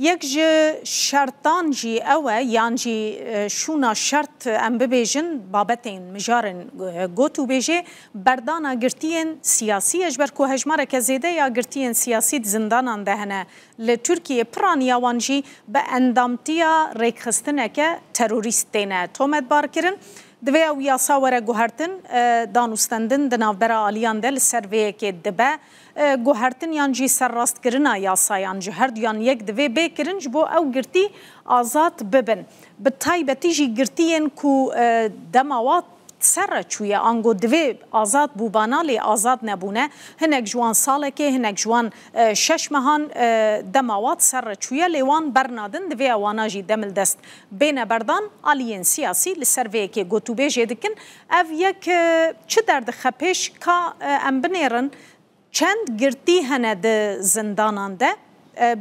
یک شرطان جی اوه یان جی شونا شرط ام ببیجن بابتین مجارن گوتو بیجه بردانا گرتین سیاسی اجبر که هجماره که زیده یا گرتین سیاسی زندانان دهنه لترکیه پرانیا وانجی به اندامتیا ریکخستنه که تروریست دینه تومت بار کرن دوی او یاسا وره گوهرتن دانوستندن دنافبرا آلیان دل سرویه که دبه گوهرتن یان جی سر راست کرنا یاسا یان جی هر دیان یک دوی بی کرنج بو او گرتی آزاد ببن به تایبتی جی گرتین کو دماوات سر چویه آنگو دوی آزاد بوبانا لی آزاد نبونه هنک جوان ساله که هنک جوان شش مهان دماوات سر چویه لیوان برنادن دوی اوانا جی دمل دست بین بردان آلیین سیاسی لسرویه که گوتو بیجه دکن او یک چه درد خپش که ام بنیرن چند گرتی هنه ده زندانان ده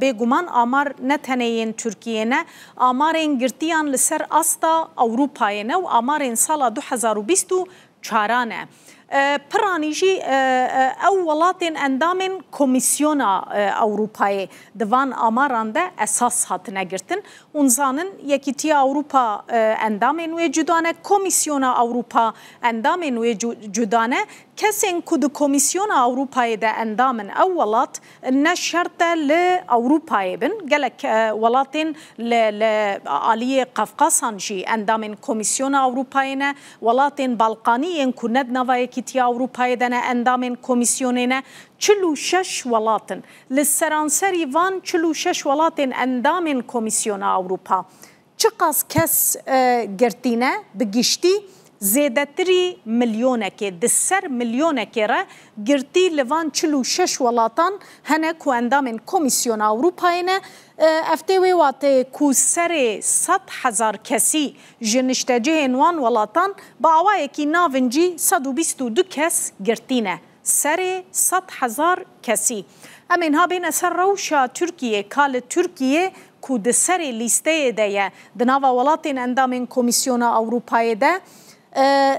بگومان آمار نتنین ترکیه نه آمارین گرتیان لسر استا اوروپای نه و آمارین سال 2024 نه پرانیجی اولاتین اندامین کمیسیونا اوروپای دوان آماران ده اساس هات نگرتن اونزانن یکیتی اوروپا اندامین و جدانه کمیسیونا اوروپا اندامین و جدانه کسین کد کمیسیون اوروپای ده اندامن اولات نشرت ل اوروپای بن گلک ولاتین ل عالی قفقازان جی اندامن کمیسیون اوروپای نه ولاتین بالقانی کند نوای کیتی اوروپای ده اندامن کمیسیون نه 46 ولاتن لسرانسری وان 46 ولاتن اندامن کمیسیون اوروپا چقاس کس گرتینه بگشتی زیدتری میلیونه که دسر میلیونه که را گرتی لوان 46 ولاتان هنه کو اندامن کمیسیون اوروپای نه افتوی واته کو سر 100,000 کسی جنشتجه انوان ولاتان با آوائه کی ناونجی 122 کس گرتینه سر 100,000 کسی امین ها بین سر روشا ترکیه کال ترکیه کو دسر لیسته ده دناوا ولاتین اندامن کمیسیون اوروپای ده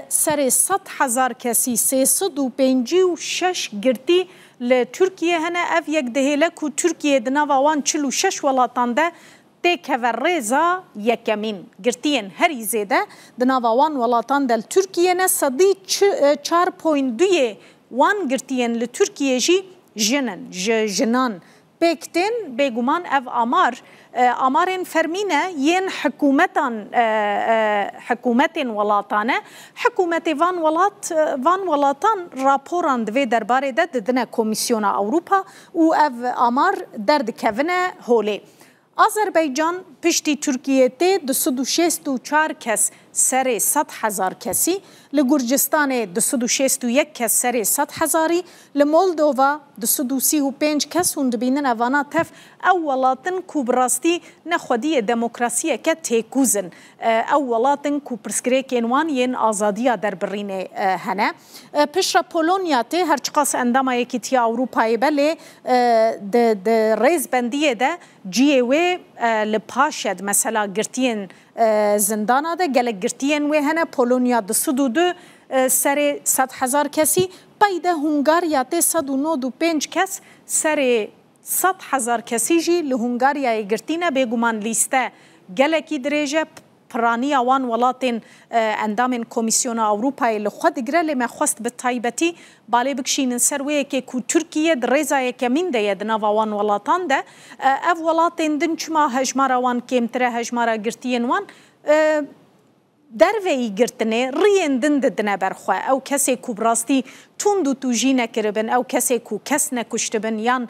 سر 100,000 کسی 356 گرتی لترکیه هنه اف یک دهیله کو ترکیه دناوان 46 ولاتان ده تکور ریزا یکمین گرتین هری زیده دناوان ولاتان دل ترکیه نه صدی 4.2 وان گرتین لترکیه جی جنان بکتن بگومان اف آمارن فرمینه ین حکومتان ولاتانه حکومت وان ولاتان راپوران دوی درباره ده ددنه کمیسیون اوروپا و اف آمار درد کوونه هوله آذربایجان پشتی ترکیه ته 264 کس سر 100,000 کسی لگرجستان 261 کس سر 100,000 لمولدووا 235 کس هند بینن اوانا تف اولاتن کو براستی نخودی دموکراسی که تیکوزن اولاتن کو پرسکری کنوان ین آزادیا در برینه هنه پشرا پولونیا ته هرچقاس انداما یکیتی اوروپای بله ده ریز بندیه ده جیوه لپاشد مثلا گرتین زندانه ده گلک گرتین و هنه پولونیا 202 سر 100,000 کسی پیده هنگاریا ته 195 کس سر 100,000 کسی جی لهنگاریا گرتینه بگومان لیسته گلکی دریجه پرانی آوان ولاتین اندامن کمیسیون اوروپای لخود گره لما خواست به تایبتی بالی بکشین سرویه که کو ترکیه دریزای کمین ده دناو آوان ولاتان ده اف ولاتین دن چما هجمارا وان کمتره هجمارا گرتین وان دروی گرتنه ریان دنده برخواه او کسی کو براستی توندو تو جی نکربن او کسی کو کس نکشتبن یان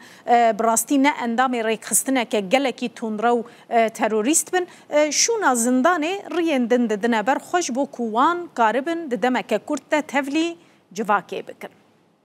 براستی نه اندام ریخستنه که گلکی توندرو تروریست بن شونا زندانه ریان دنده برخوش بو کوان قاربن دمک کرده تفلی جواکه بکن